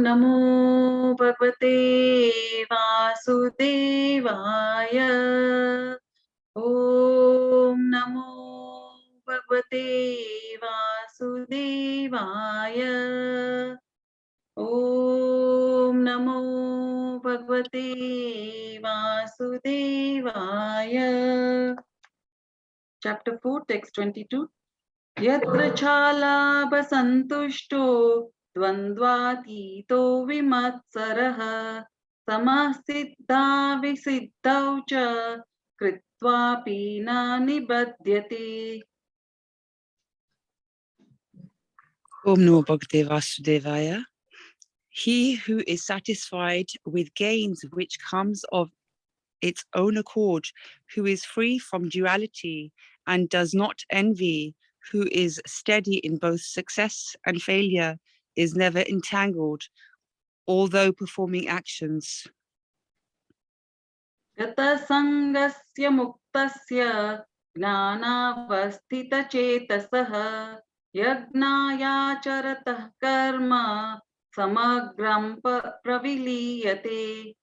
Namo Bhagavate Vasudevaya. Om Namo Bhagavate Vasudevaya. Om Namo Bhagavate Vasudevaya. Chapter 4, text 22. Yatra chalabha santushto dvandvatito vimatsaraha samasiddha visiddhau cha kritvapi na nibadyate. Om Namo Bhagavate Vasudevaya. He who is satisfied with gains which comes of its own accord, who is free from duality and does not envy, who is steady in both success and failure, is never entangled, although performing actions. Gata sangasya muktasya gnanavasthita chetasaha yagnaya charatah karma samagram praviliyate.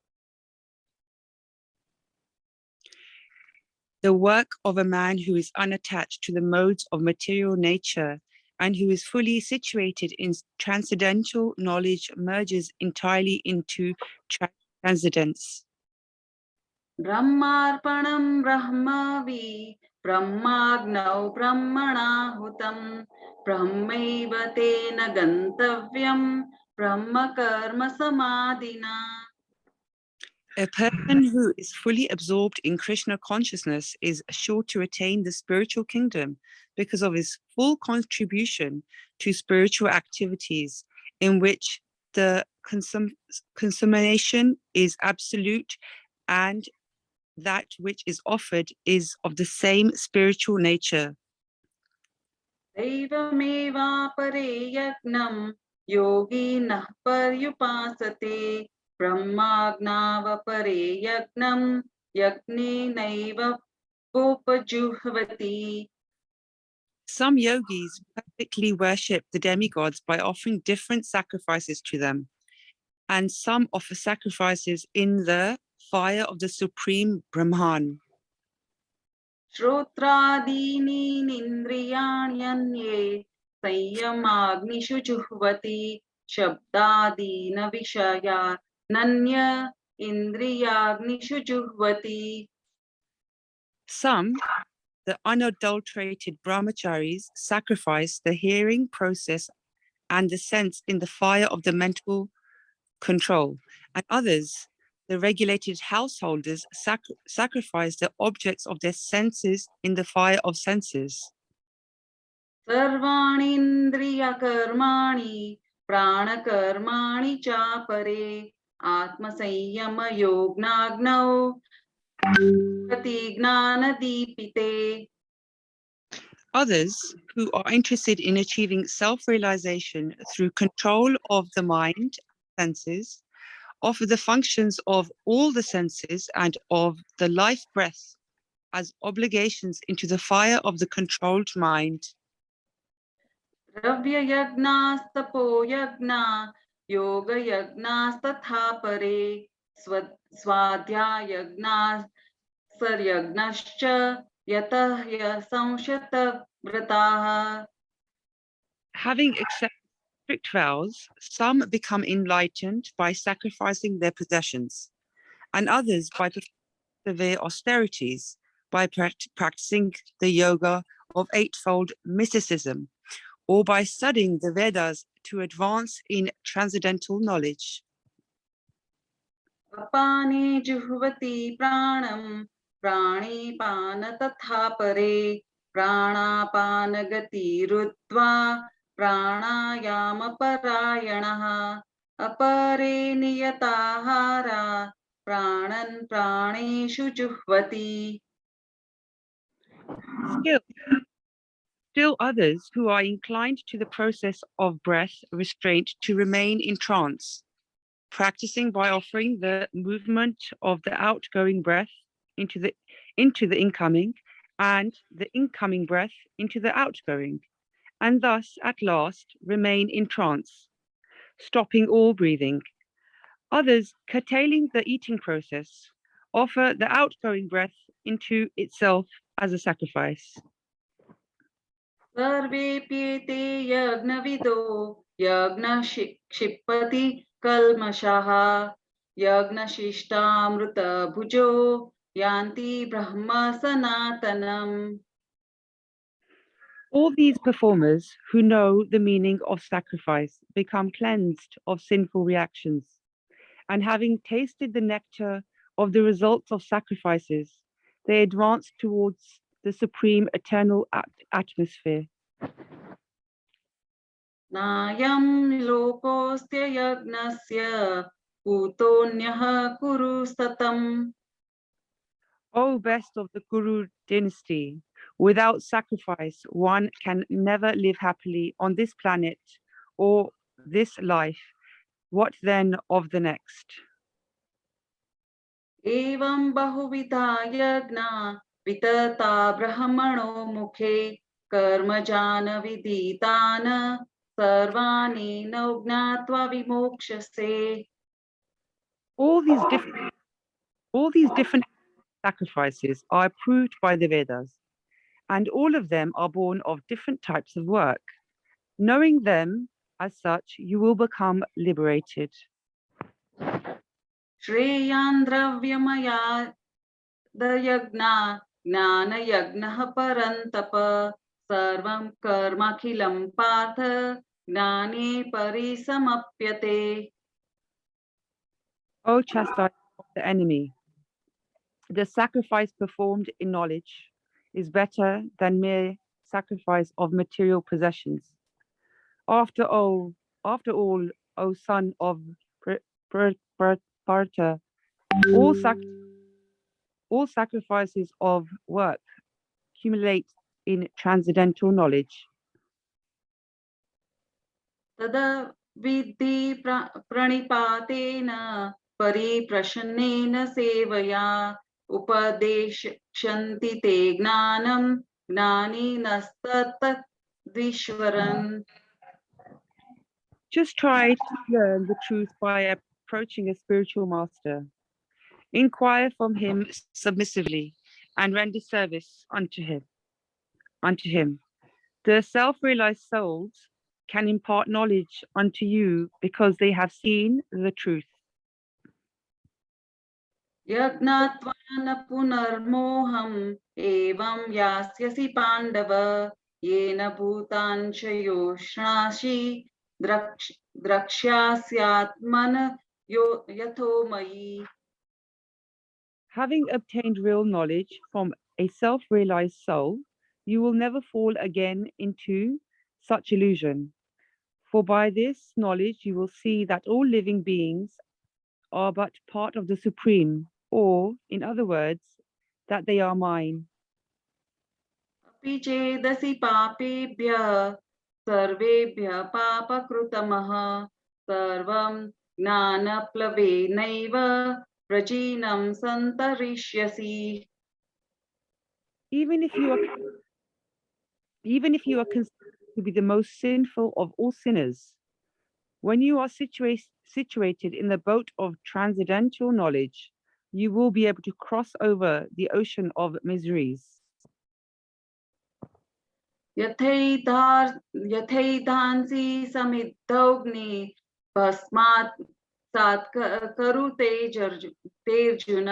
The work of a man who is unattached to the modes of material nature and who is fully situated in transcendental knowledge merges entirely into transcendence. Brahmarpanam brahmavi brahmagnau brahmanahutam brahmaiva tena gantavyam brahma karma samadhina. A person who is fully absorbed in Krishna consciousness is sure to attain the spiritual kingdom because of his full contribution to spiritual activities in which the consummation is absolute and that which is offered is of the same spiritual nature. Devameva pare yagnam yoginah paryupasate brahmagnava pare yagnam yagne naiva upajuhvati. Some yogis perfectly worship the demigods by offering different sacrifices to them, and some offer sacrifices in the fire of the supreme Brahman. Shrotradini nindriyanyanye sanyamagnishu juhvati shabdadina vishaya nanya indriyagnishu juhvati. Some, the unadulterated brahmacharis, sacrifice the hearing process and the sense in the fire of the mental control, and others, the regulated householders, sacrifice the objects of their senses in the fire of senses. Sarvani indriya karmani prana karmani cha pare atma sanyama yognagnav pati gnana deepite. Others, who are interested in achieving self-realization through control of the mind, senses, offer the functions of all the senses and of the life breath as obligations into the fire of the controlled mind. Dravya yagnastapo yagna yoga yagnastatha pare swadhyaya yagnas saryagnascha yatah samshata vrataha. Having accepted strict vows, some become enlightened by sacrificing their possessions, and others by severe austerities, by practicing the yoga of eightfold mysticism, or by studying the Vedas to advance in transcendental knowledge. Apane juhvati pranam prani pana tatha pare pranapana gati rutva pranayama parayanaha apare niyatahara pranan praneshu juhvati. Still others who are inclined to the process of breath restraint to remain in trance, practicing by offering the movement of the outgoing breath into the incoming and the incoming breath into the outgoing, and thus at last remain in trance. stopping all breathing. Others, curtailing the eating process, offer the outgoing breath into itself as a sacrifice. सर्वेऽप्येते यज्ञविदो यज्ञक्षिपति कल्मषः यज्ञशिष्टामृतभुजो यान्ति ब्रह्म सनातनम्. All these performers who know the meaning of sacrifice become cleansed of sinful reactions, and having tasted the nectar of the results of sacrifices, they advance towards the supreme eternal atmosphere. नायं लोकोऽस्त्य यज्ञस्य कुतोऽन्यः कुरु सतम्. O best of the Guru dynasty, without sacrifice, one can never live happily on this planet or this life. What then of the next? एवं बहुविधा यज्ञा वितता ब्रह्मणो मुखे कर्मजान विदितान सर्वाणि न ज्ञात्वा विमोक्ष्यसे. All these different sacrifices are approved by the Vedas, and all of them are born of different types of work. Knowing them as such, you will become liberated. श्रेयान् द्रव्यमयाद यज्ञा ज्ञान यज्ञः परन्तप सर्वं कर्मखिलं पार्थ ज्ञाने परिसमप्यते. O chastisement of the enemy, the sacrifice performed in knowledge is better than mere sacrifice of material possessions. After all, O son of Partha, all sacrifices of work accumulate in transcendental knowledge. तदा विद्धि प्रणिपातेन परिप्रसन्नेन सेवया उपदेशन्ति ते ज्ञानं ज्ञानिनस्तत्तद्विश्वरन्. Just try to learn the truth by approaching a spiritual master. Inquire from him submissively and render service unto him. The self-realized souls can impart knowledge unto you because they have seen the truth. यज्ञात्वा न पुनर्मोहम् एवं यास्यसि पाण्डव येन भूतांशयोष्णासि द्रक्ष्यास्यात्मन यथो मयि. Having obtained real knowledge from a self-realized soul, you will never fall again into such illusion. For by this knowledge you will see that all living beings are but part of the Supreme, or, in other words, that they are mine. अपि चेदसि पापेभ्यः सर्वेभ्यः पापकृतमः सर्वं ज्ञानप्लवेनैव प्रजीनं सन्तरिष्यसि. Even if you are considered to be the most sinful of all sinners, when you are situated in the boat of transcendental knowledge, you will be able to cross over the ocean of miseries. यथैधांसि समिद्धोऽग्नि भस्मात् सात् करुते तेऽर्जुन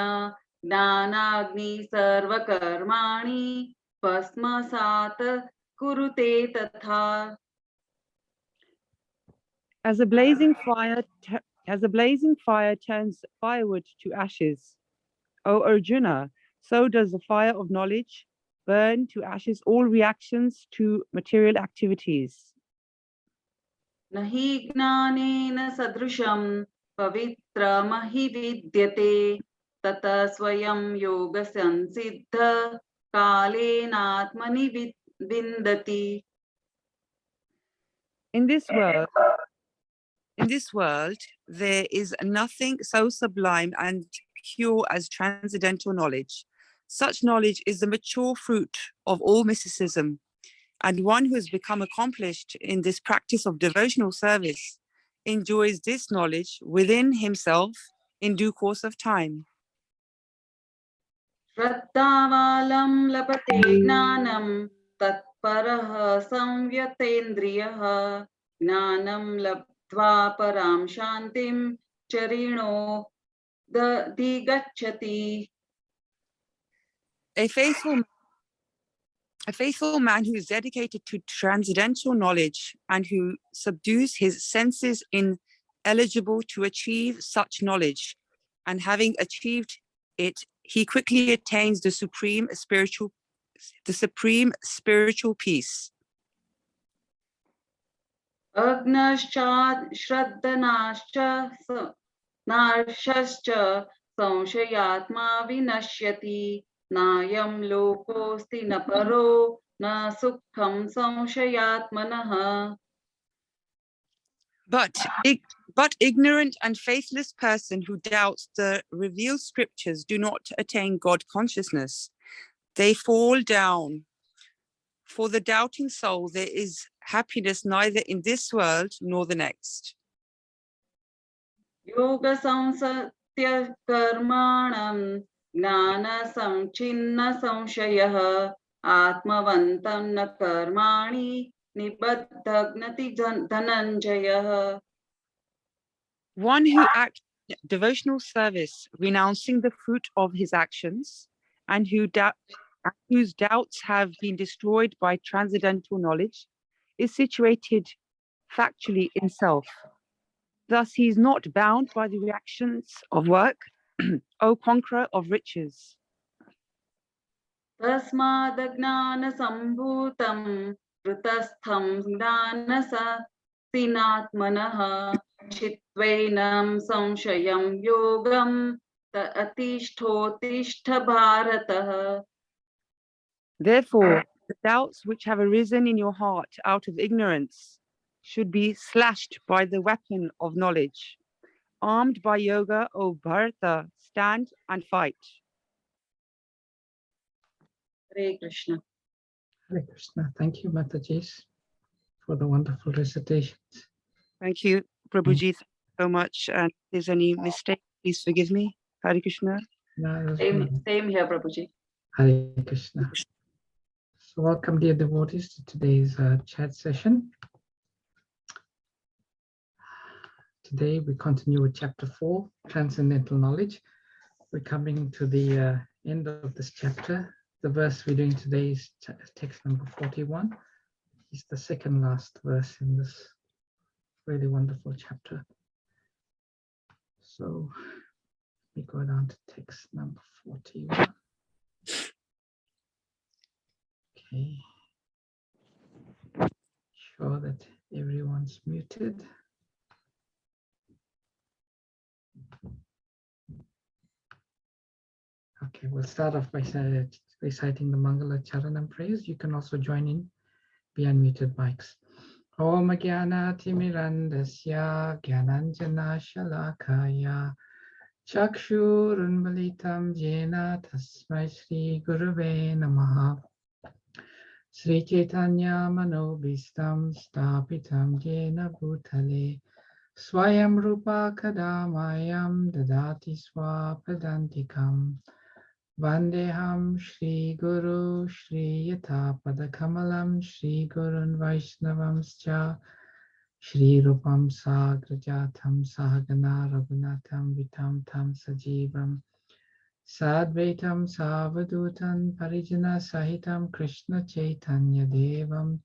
ज्ञानाग्नि सर्वकर्माणि भस्मसात् कुरुते तथा. As a blazing fire turns firewood to ashes, O Arjuna, so does the fire of knowledge burn to ashes all reactions to material activities. न हि ज्ञानेन सदृशं पवित्रमहि विद्यते ततः स्वयं योगसंसिद्ध कालेनात्मनि विन्दति. In this world, there is nothing so sublime and pure as transcendental knowledge. Such knowledge is the mature fruit of all mysticism, and one who has become accomplished in this practice of devotional service enjoys this knowledge within himself in due course of time. श्रद्धावालं लभते ज्ञानं तत्परः संयतेन्द्रियः ज्ञानं लब्ध्वा परां शान्तिं चरिणो दिगच्छति. A faithful man who is dedicated to transcendental knowledge and who subdues his senses is eligible to achieve such knowledge, and having achieved it, he quickly attains the supreme spiritual peace. अग्नश्चात् श्रद्धनाश्च नार्षश्च संशयात्मा विनश्यति नायं लोकोऽस्ति न परो न सुखं संशयात्मनः. But ignorant and faithless person who doubts the revealed scriptures do not attain God consciousness. They fall down. For the doubting soul, there is happiness neither in this world nor the next. योग संसत्य कर्माणं ज्ञान संचिन्न संशयः आत्मवन्तं न कर्माणि निबद्धग्नति धनञ्जयः. One who acts devotional service, renouncing the fruit of his actions, and whose doubts have been destroyed by transcendental knowledge, is situated factually in self. Thus, he is not bound by the reactions of work, O conqueror of riches. तस्मादज्ञानसम्भूतं वृतस्थं ज्ञानसक्तिनात्मनः चित्त्वैनं संशयं योगं अतिष्ठोत्तिष्ठ भारतः. Therefore, the doubts which have arisen in your heart out of ignorance should be slashed by the weapon of knowledge. Armed by yoga, O Bharata, stand and fight. Hare Krishna. Hare Krishna. Thank you, Mataji, for the wonderful recitations. Thank you, Prabhuji, so much. And if there's any mistake, please forgive me. Hare Krishna. Same here, Prabhuji. Hare Krishna. So welcome, dear devotees, to today's chat session. Today we continue with chapter 4, Transcendental Knowledge. We're coming to the end of this chapter. The verse we're doing today is text number 41. It's the second last verse in this really wonderful chapter. So we go down to text number 41. Okay. Sure that everyone's muted. Okay, we'll start off by reciting the Mangala Charanam prayers. You can also join in via unmuted mics. Om Jnana Timirandasya Jnananjana Shalakaya Chakshurunmalitam Jena Tasmai Shri Gurave Namaha Sri Chaitanya Manobhistam Stapitam Jena Bhutale Swayam Rupa Kadamayam Dadati Swapadantikam Vandeham Shri Guru Shri Yatha Padakamalam Shri Gurun Vaishnavamscha Shri Rupam Sagrajatam Sahagana Raghunatham Vitam Tam Sajivam Sadvaitam Savadutan Parijana Sahitam Krishna Chaitanya Devam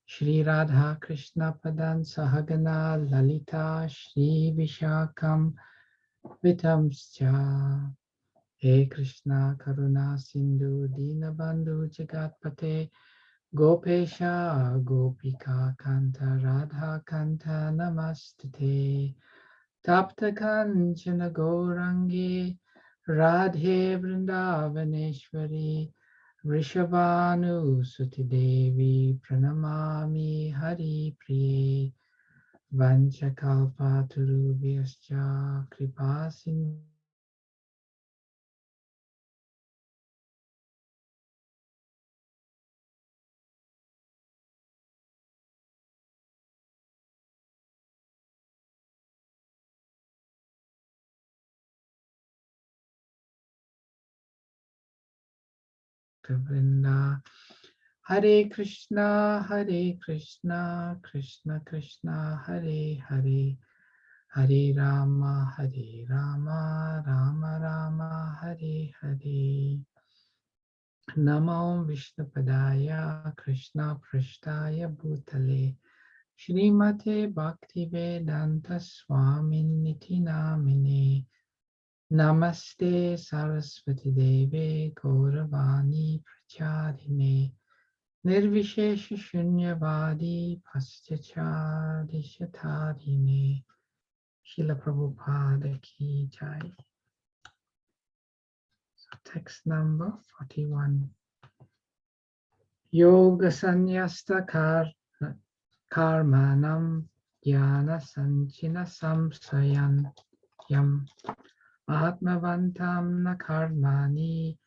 Shri Radha Krishna Padan Sahagana Lalita Shri Vishakam Vitamscha He Krishna Karuna Sindhu Dinabandhu Jagatpate Gopesha Gopika Kanta Radha Kanta Namastate Tapta Kanchana Gourangi Radhe Vrindavaneshwari Vrishabhanu Suti Devi Pranamami Hari Priye Vanchakalpa Turubhyascha Kripa Sindhu to Vrinda. Hare Krishna, Krishna Krishna, Hare Hare, Hare Rama, Rama Rama, Hare Hare. Namo Vishnupadaya, Krishna Prishtaya Bhutale, Shrimate Bhaktivedanta Swaminiti Namine. Namaste Saraswati Deve Gauravani Pracharine, Nirvishesha Shunyavadi Paschachari Shatarine. Srila Prabhupada Ki Jai. So text number 41. Yoga Sanyasta Karmanam Jnana Sanchina Samsayan Yam Atmavantam na karmani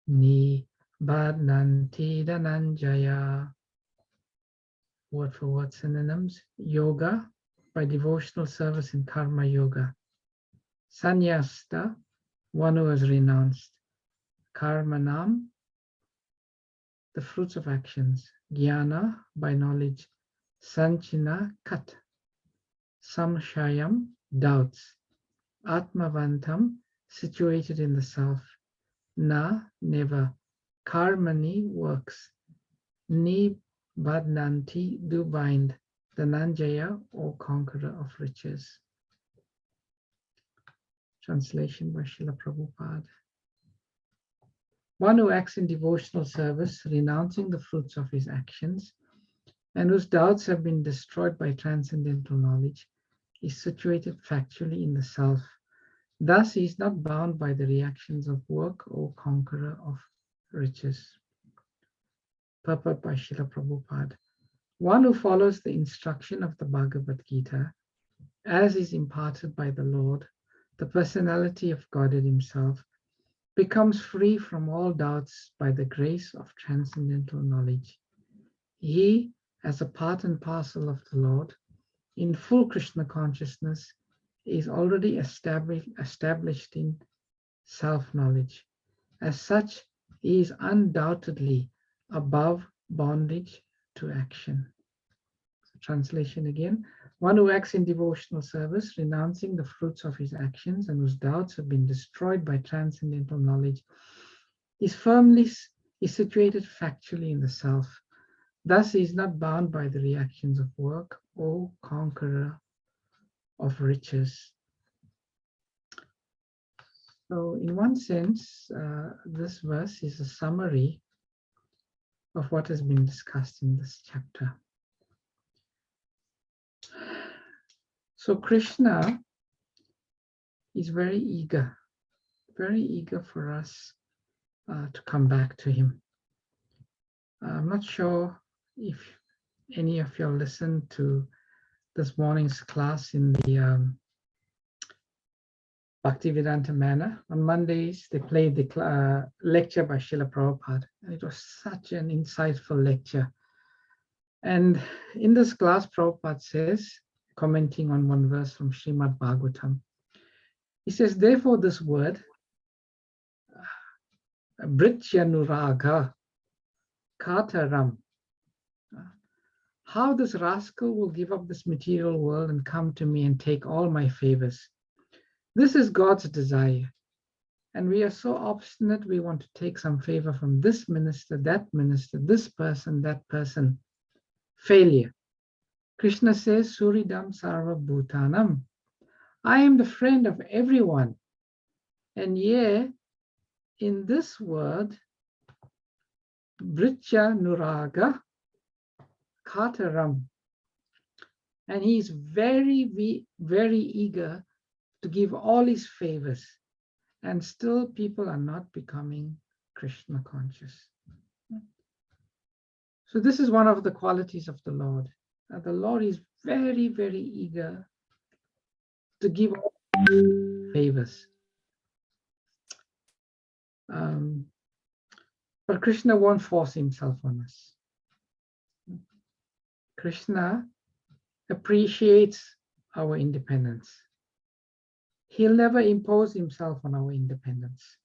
ni badnanti dhananjaya. Word for word synonyms. Yoga, by devotional service in karma yoga. Sannyasta, one who has renounced. Karmanam, the fruits of actions. Jnana, by knowledge. Sanchina, cut. Samshayam, doubts. Atmavantam, situated in the self. Na, never. Karmani, works. Ni badnanti, do bind. Dhananjaya, or conqueror of riches. Translation by Srila Prabhupada. One who acts in devotional service, renouncing the fruits of his actions, and whose doubts have been destroyed by transcendental knowledge, is situated factually in the self. Thus, he is not bound by the reactions of work or conqueror of riches. Purport by Srila Prabhupada. One who follows the instruction of the Bhagavad Gita, as is imparted by the Lord, the personality of Godhead himself, becomes free from all doubts by the grace of transcendental knowledge. He, as a part and parcel of the Lord, in full Krishna consciousness, is already established in self-knowledge. As such, he is undoubtedly above bondage to action. So translation again. One who acts in devotional service, renouncing the fruits of his actions and whose doubts have been destroyed by transcendental knowledge, is situated factually in the self. Thus, he is not bound by the reactions of work or conqueror of riches. So in one sense, this verse is a summary of what has been discussed in this chapter. So Krishna is very eager for us to come back to him. I'm not sure if any of you listened to this morning's class in the Bhaktivedanta manner. On Mondays, they played the lecture by Srila Prabhupada. And it was such an insightful lecture. And in this class, Prabhupada says, commenting on one verse from Srimad Bhagavatam, he says, therefore this word, Brityanuraga Kataram, how this rascal will give up this material world and come to me and take all my favors. This is God's desire. And we are so obstinate, we want to take some favor from this minister, this person, that person. Failure. Krishna says, Suridam Sarva Bhutanam. I am the friend of everyone. And yet, in this word, Britya Nuraga Kataram. And he is very, very eager to give all his favors. And still people are not becoming Krishna conscious. So this is one of the qualities of the Lord. The Lord is very, very eager to give all favors. But Krishna won't force himself on us. Krishna appreciates our independence. He'll never impose himself on our independence.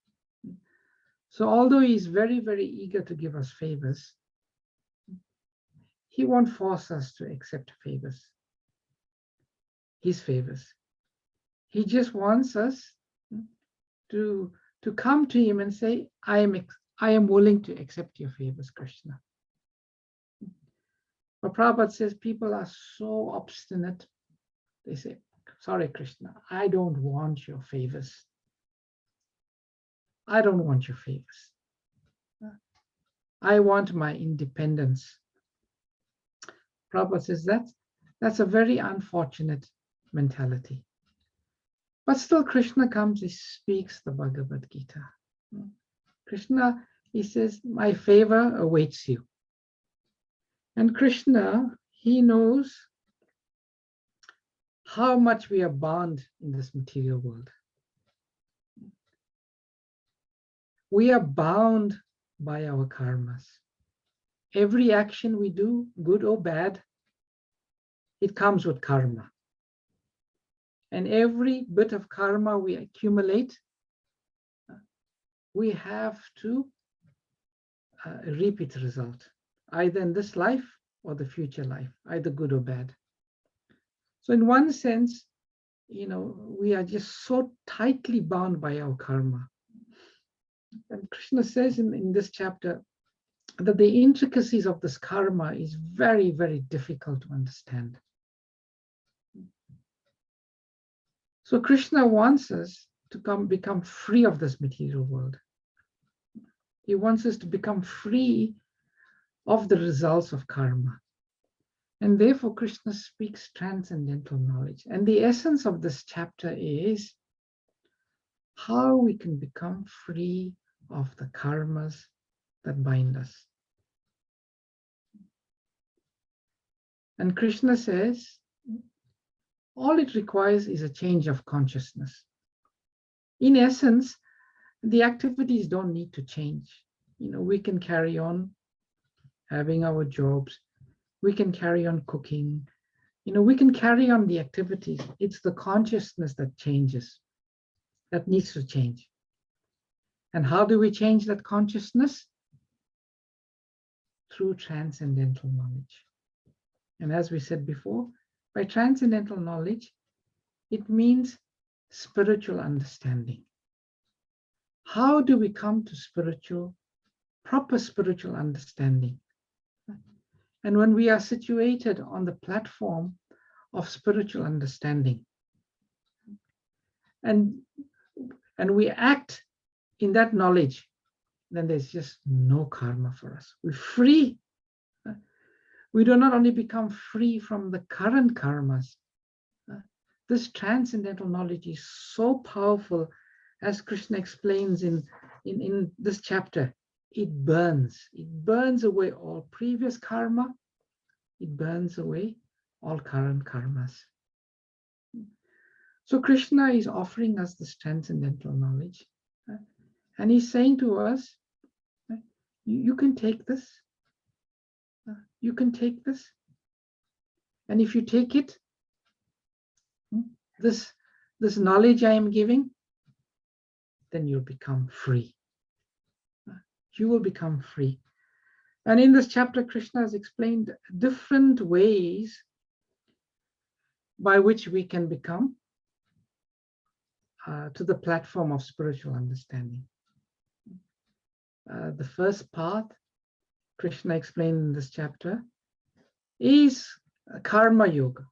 So although he's very, very eager to give us favors, he won't force us to accept favors, his favors. He just wants us to come to him and say, I am willing to accept your favors, Krishna. But Prabhupada says people are so obstinate. They say, sorry, Krishna, I don't want your favors. I don't want your favors. I want my independence. Prabhupada says that's a very unfortunate mentality. But still Krishna comes, he speaks the Bhagavad Gita. Krishna, he says, my favor awaits you. And Krishna, he knows how much we are bound in this material world. We are bound by our karmas. Every action we do, good or bad, it comes with karma. And every bit of karma we accumulate, we have to reap its result, either in this life or the future life, either good or bad. So in one sense, we are just so tightly bound by our karma. And Krishna says in this chapter that the intricacies of this karma is very, very difficult to understand. So Krishna wants us to become free of this material world. He wants us to become free of the results of karma. And therefore Krishna speaks transcendental knowledge. And the essence of this chapter is how we can become free of the karmas that bind us. And Krishna says, all it requires is a change of consciousness. In essence, the activities don't need to change. We can carry on having our jobs. We can carry on cooking. We can carry on the activities. It's the consciousness that changes, that needs to change. And how do we change that consciousness? Through transcendental knowledge. And as we said before, by transcendental knowledge, it means spiritual understanding. How do we come to proper spiritual understanding? And when we are situated on the platform of spiritual understanding, and we act in that knowledge, then there's just no karma for us. We're free. We do not only become free from the current karmas. This transcendental knowledge is so powerful, as Krishna explains in this chapter. It burns away all previous karma. It burns away all current karmas. So Krishna is offering us this transcendental knowledge. And he's saying to us, you can take this. You can take this. And if you take it, this knowledge I am giving, then you'll become free. You will become free. And in this chapter, Krishna has explained different ways by which we can become to the platform of spiritual understanding. The first path, Krishna explained in this chapter, is karma yoga.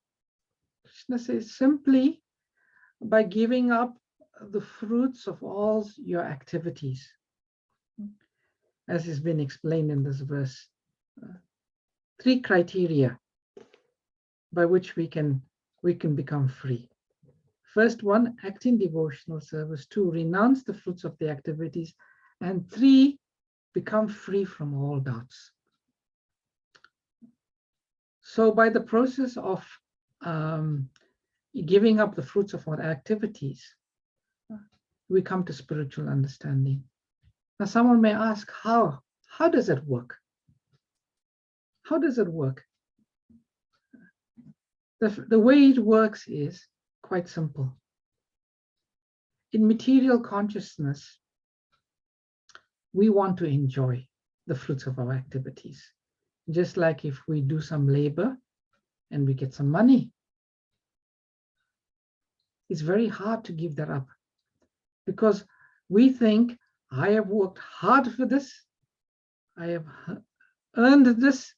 Krishna says simply by giving up the fruits of all your activities, as has been explained in this verse. 3 criteria by which we can become free. First one, act in devotional service. 2, renounce the fruits of the activities. And 3, become free from all doubts. So by the process of giving up the fruits of our activities, we come to spiritual understanding. Now someone may ask, how does it work? How does it work? The way it works is quite simple. In material consciousness, we want to enjoy the fruits of our activities. Just like if we do some labor and we get some money, it's very hard to give that up, because we think, I have worked hard for this, I have earned this,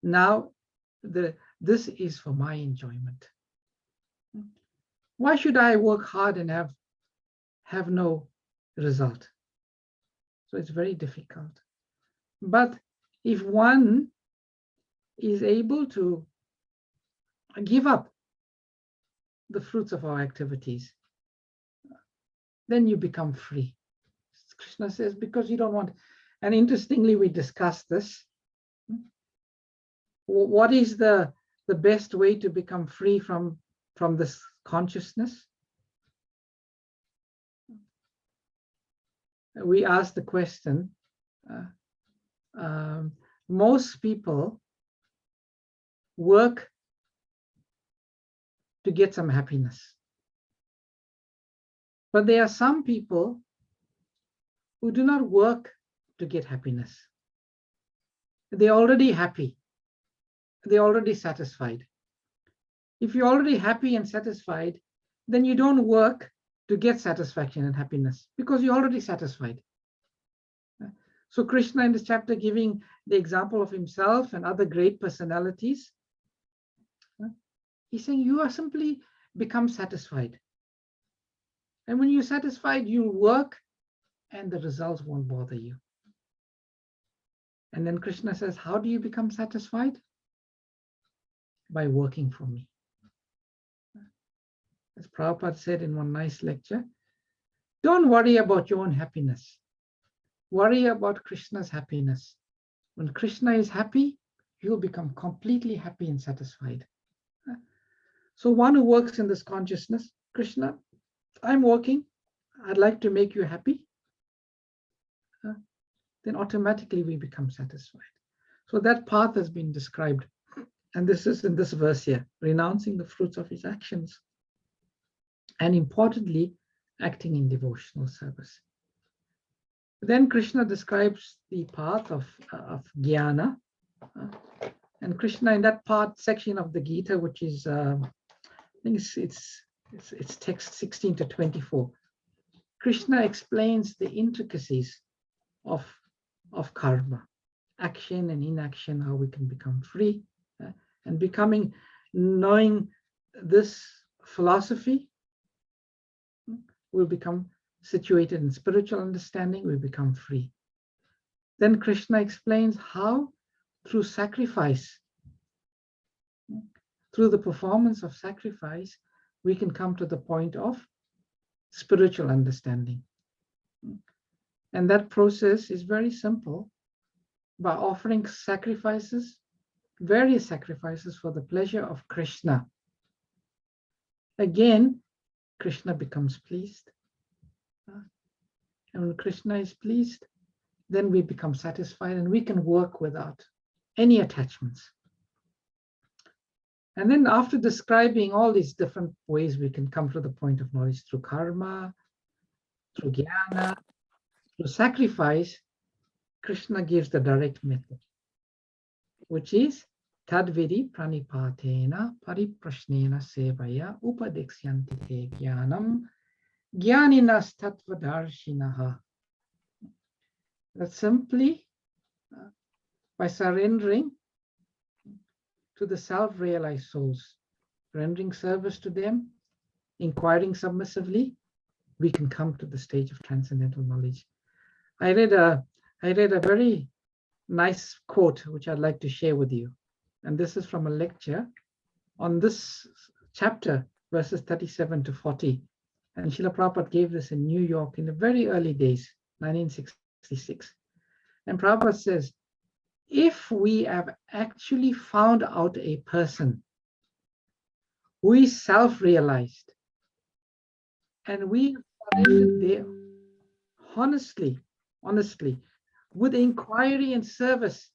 now this is for my enjoyment. Why should I work hard and have no result? So it's very difficult. But if one is able to give up the fruits of our activities, then you become free. Krishna says, because you don't want. And interestingly, we discussed this. What is the best way to become free from this consciousness? We asked the question, most people work to get some happiness. But there are some people who do not work to get happiness. They're already happy. They're already satisfied. If you're already happy and satisfied, then you don't work to get satisfaction and happiness, because you're already satisfied. So Krishna in this chapter, giving the example of himself and other great personalities, he's saying you are simply become satisfied. And when you're satisfied, you work and the results won't bother you. And then Krishna says, how do you become satisfied? By working for me. As Prabhupada said in one nice lecture, don't worry about your own happiness. Worry about Krishna's happiness. When Krishna is happy, you'll become completely happy and satisfied. So one who works in this consciousness, Krishna, I'm working, I'd like to make you happy, then automatically we become satisfied. So that path has been described. And this is in this verse here, renouncing the fruits of his actions. And importantly, acting in devotional service. Then Krishna describes the path of jnana. And Krishna in that part section of the Gita, which is, I think it's text 16 to 24. Krishna explains the intricacies of karma, action and inaction, how we can become free. And knowing this philosophy, will become situated in spiritual understanding, we become free. Then Krishna explains how through sacrifice, through the performance of sacrifice, we can come to the point of spiritual understanding. And that process is very simple. By offering sacrifices, various sacrifices for the pleasure of Krishna. Again, Krishna becomes pleased. And when Krishna is pleased, then we become satisfied and we can work without any attachments. And then after describing all these different ways we can come to the point of knowledge through karma, through jnana, through sacrifice, Krishna gives the direct method, which is tadvidi pranipatena pariprashnena sevaya upadekshyanti te jnanam jnaninas tattvadarshinaha. That simply by surrendering to the self-realized souls, rendering service to them, inquiring submissively, we can come to the stage of transcendental knowledge. I read a very nice quote which I'd like to share with you. And this is from a lecture on this chapter, verses 37 to 40. And Srila Prabhupada gave this in New York in the very early days, 1966. And Prabhupada says, if we have actually found out a person who is self-realized and we surrendered there honestly, with inquiry and service,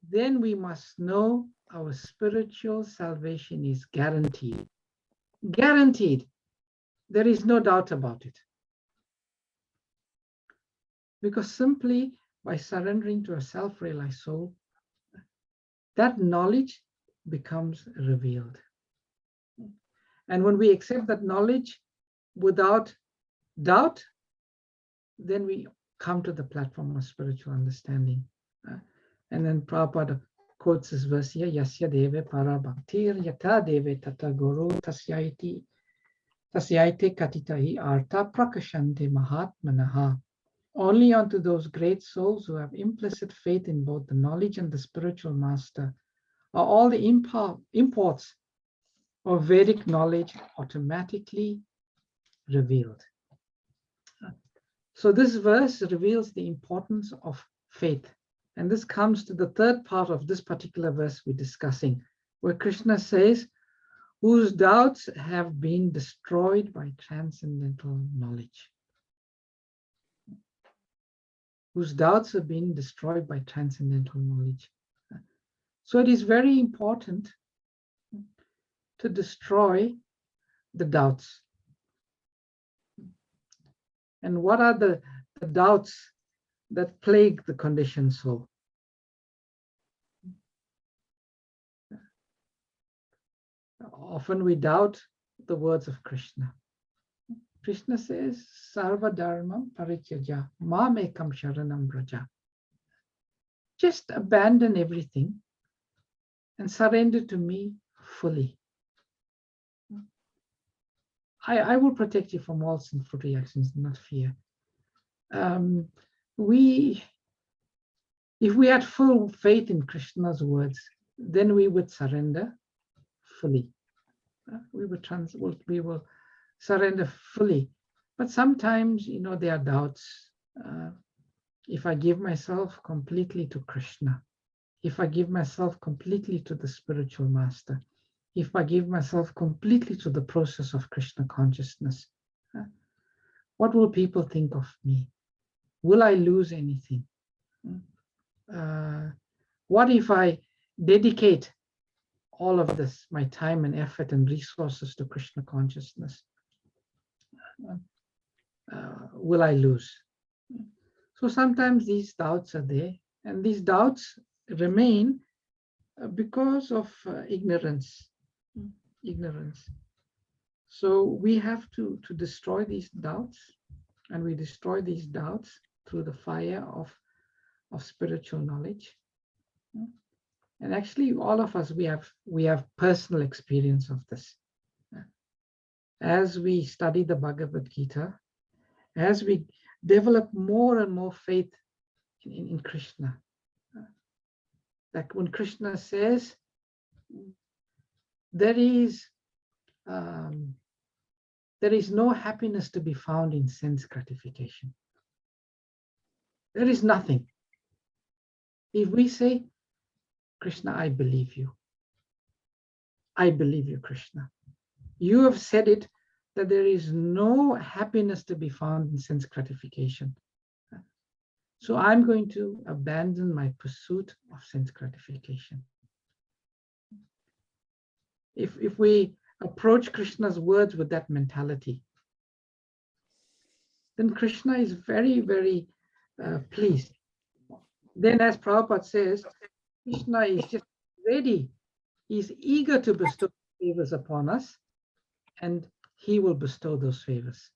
then we must know our spiritual salvation is guaranteed. Guaranteed. There is no doubt about it. Because simply by surrendering to a self-realized soul, that knowledge becomes revealed. And when we accept that knowledge without doubt, then we come to the platform of spiritual understanding. And then Prabhupada quotes this verse here, Yasya deve para bhaktir yata deve tata guru tasyaiti katitahi artha prakashante mahatmanaha. Only unto those great souls who have implicit faith in both the knowledge and the spiritual master are all the imports of Vedic knowledge automatically revealed. So this verse reveals the importance of faith. And this comes to the third part of this particular verse we're discussing, where Krishna says, whose doubts have been destroyed by transcendental knowledge. Whose doubts have been destroyed by transcendental knowledge. So it is very important to destroy the doubts. And what are the doubts that plague the conditioned soul? Often we doubt the words of Krishna. Krishna says, Sarva Dharmam Parityaja, Mam Ekam Sharanam Braja. Just abandon everything and surrender to me fully. I will protect you from all sinful reactions, not fear. If we had full faith in Krishna's words, then we would surrender fully. We will surrender fully. But sometimes, there are doubts. If I give myself completely to Krishna, if I give myself completely to the spiritual master, if I give myself completely to the process of Krishna consciousness, what will people think of me? Will I lose anything? What if I dedicate all of this, my time and effort and resources to Krishna consciousness? Will I lose? So sometimes these doubts are there, and these doubts remain because of ignorance. So we have to destroy these doubts, and we destroy these doubts through the fire of spiritual knowledge. And actually, all of us, we have personal experience of this. As we study the Bhagavad Gita, as we develop more and more faith in Krishna, like when Krishna says, there is no happiness to be found in sense gratification. There is nothing. If we say, Krishna, I believe you. I believe you, Krishna. You have said it, that there is no happiness to be found in sense gratification. So I'm going to abandon my pursuit of sense gratification. If we approach Krishna's words with that mentality, then Krishna is very, very pleased. Then, as Prabhupada says, Krishna is just ready. He's eager to bestow favors upon us, and he will bestow those favors.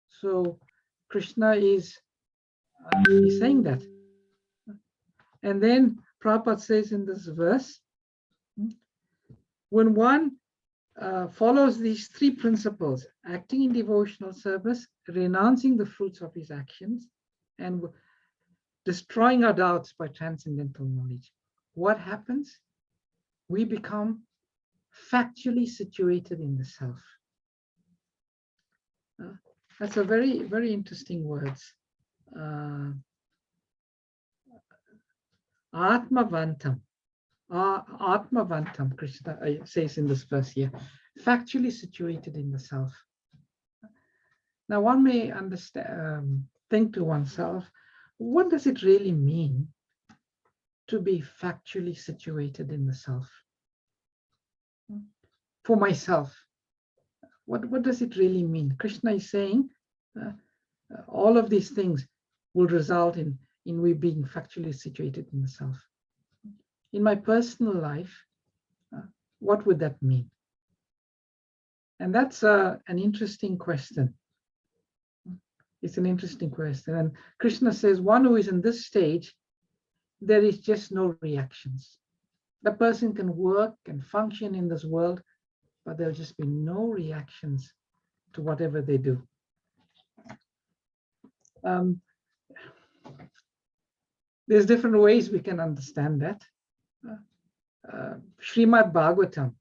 So Krishna is saying that. And then Prabhupada says in this verse, when one follows these three principles, acting in devotional service, renouncing the fruits of his actions, and destroying our doubts by transcendental knowledge, what happens? We become factually situated in the self. That's a very, very interesting words. Atmavantam. Atmavantam, Krishna says in this verse here, factually situated in the self. Now one may understand, think to oneself, what does it really mean to be factually situated in the self? For myself, what does it really mean? Krishna is saying, All of these things will result in we being factually situated in the self. In my personal life, what would that mean? And that's an interesting question. It's an interesting question. And Krishna says, one who is in this stage, there is just no reactions. The person can work and function in this world, but there'll just be no reactions to whatever they do. There's different ways we can understand that. Srimad Bhagavatam,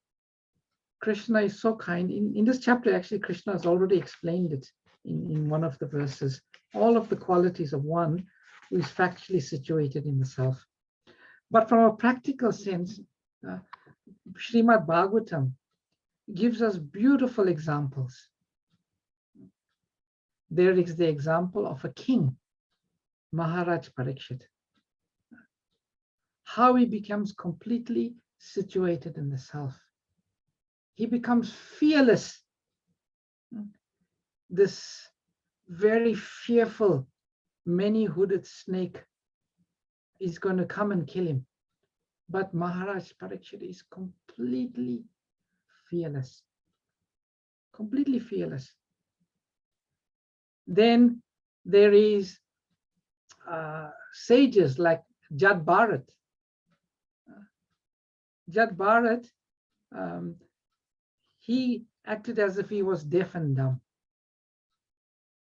Krishna is so kind. In this chapter, actually, Krishna has already explained it in one of the verses. All of the qualities of one who is factually situated in the self. But from a practical sense, Srimad Bhagavatam gives us beautiful examples. There is the example of a king, Maharaj Parikshit, how he becomes completely situated in the self. He becomes fearless. This very fearful, many-hooded snake is going to come and kill him. But Maharaj Parikshit is completely fearless. Completely fearless. Then there is sages like Jad Bharat. Jad Bharat, he acted as if he was deaf and dumb.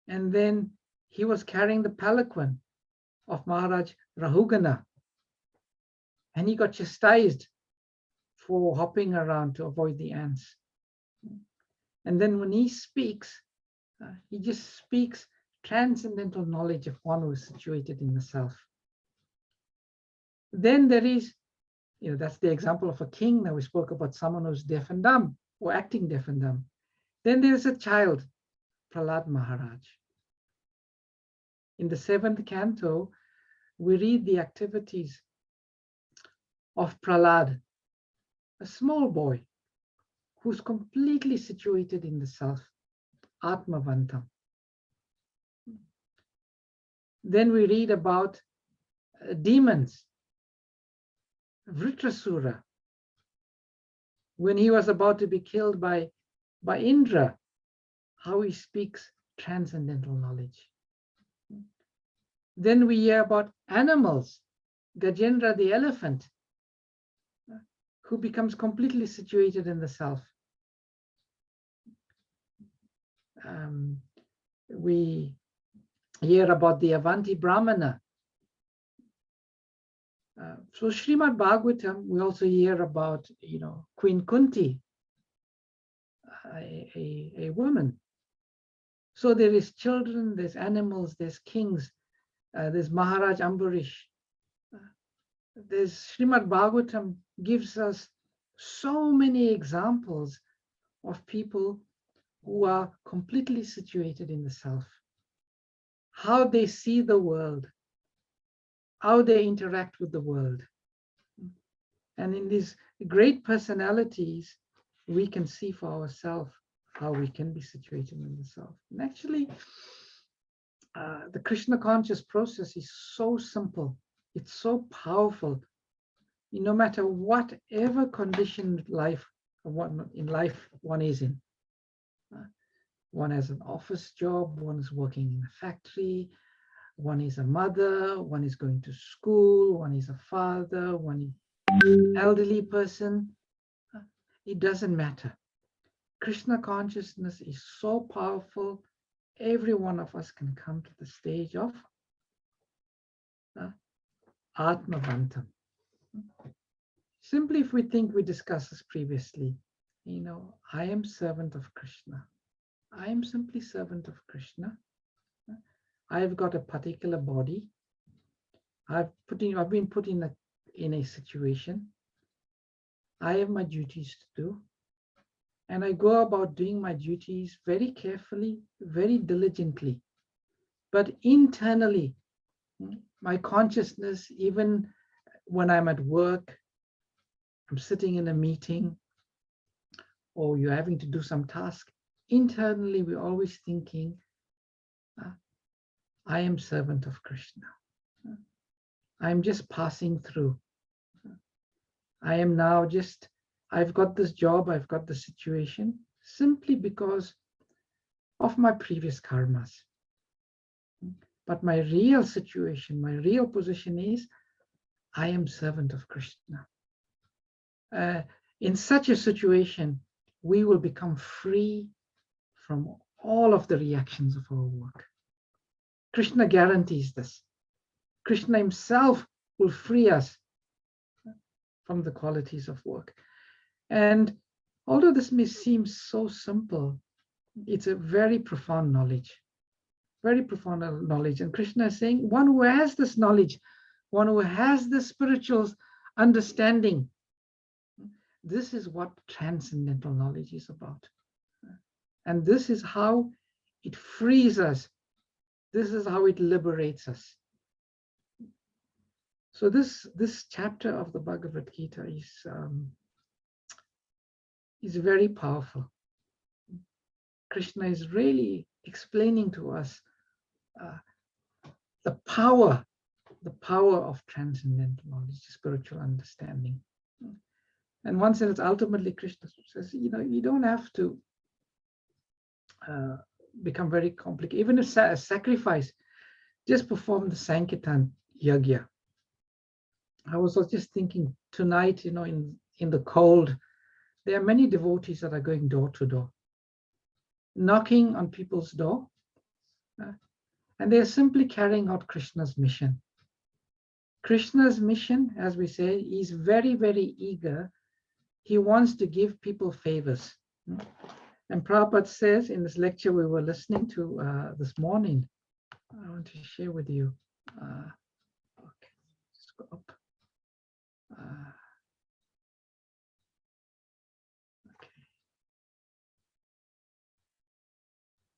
And then he was carrying the palanquin of Maharaj Rahugana. And he got chastised for hopping around to avoid the ants. And then when he speaks, he just speaks transcendental knowledge of one who is situated in the self. Then there is, that's the example of a king. Now we spoke about someone who's deaf and dumb or acting deaf and dumb. Then there's a child, Prahlada Maharaja. In the 7th canto, we read the activities of Prahlada, a small boy who's completely situated in the self, Atmavantam. Then we read about demons, Vritrasura, when he was about to be killed by Indra, how he speaks transcendental knowledge. Then we hear about animals, Gajendra the elephant, who becomes completely situated in the self. We hear about the Avanti Brahmana. So Srimad Bhagavatam, we also hear about, Queen Kunti, a woman. So there is children, there's animals, there's kings, there's Maharaj Ambarish. There's Srimad Bhagavatam gives us so many examples of people who are completely situated in the self, how they see the world, how they interact with the world. And in these great personalities, we can see for ourselves how we can be situated in the self. And actually, the Krishna conscious process is so simple. It's so powerful. No matter whatever condition in life one is in. One has an office job, one is working in a factory, one is a mother, one is going to school, one is a father, one is an elderly person. It doesn't matter. Krishna consciousness is so powerful. Every one of us can come to the stage of Atmavantam. Simply, if we think, we discussed this previously, I am servant of Krishna. I am simply servant of Krishna. I've got a particular body. I've been put in a situation. I have my duties to do. And I go about doing my duties very carefully, very diligently. But internally, my consciousness, even when I'm at work, I'm sitting in a meeting, or you're having to do some task, internally we're always thinking, I am servant of Krishna. I am just passing through. I am now just, I've got this job, I've got the situation, simply because of my previous karmas. But my real situation, my real position is, I am servant of Krishna. In such a situation, we will become free from all of the reactions of our work. Krishna guarantees this. Krishna himself will free us from the qualities of work. And although this may seem so simple, it's a very profound knowledge. Very profound knowledge. And Krishna is saying, one who has this knowledge, one who has this spiritual understanding, this is what transcendental knowledge is about. And this is how it frees us. This is how it liberates us. So this chapter of the Bhagavad Gita is very powerful. Krishna is really explaining to us the power of transcendental knowledge, spiritual understanding. And one sense, ultimately, Krishna says, you don't have to become very complicated. Even if a sacrifice, just perform the Sankirtan Yagya. I was just thinking tonight, in the cold, there are many devotees that are going door to door, knocking on people's door, and they're simply carrying out Krishna's mission. Krishna's mission, as we say, is very, very eager. He wants to give people favors. And Prabhupada says in this lecture we were listening to this morning, I want to share with you. Okay, just go up. Okay.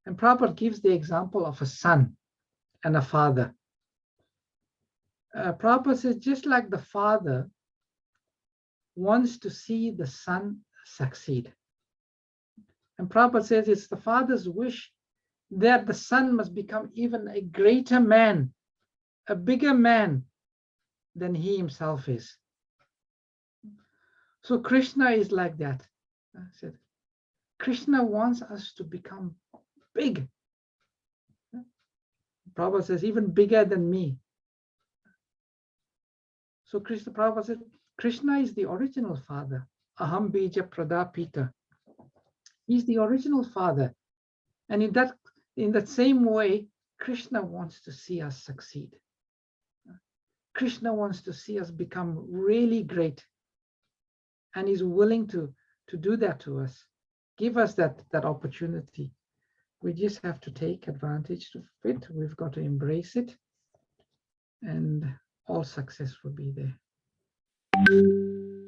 And Prabhupada gives the example of a son and a father. Prabhupada says, just like the father wants to see the son succeed. And Prabhupada says it's the father's wish that the son must become even a greater man, a bigger man than he himself is. So Krishna is like that. I said, Krishna wants us to become big. Prabhupada says, even bigger than me. So Prabhupada said, Krishna is the original father. Aham bija pradapita. He's the original father. And in that same way, Krishna wants to see us succeed. Krishna wants to see us become really great. And he's willing to do that to us, give us that opportunity. We just have to take advantage of it. We've got to embrace it. And all success will be there.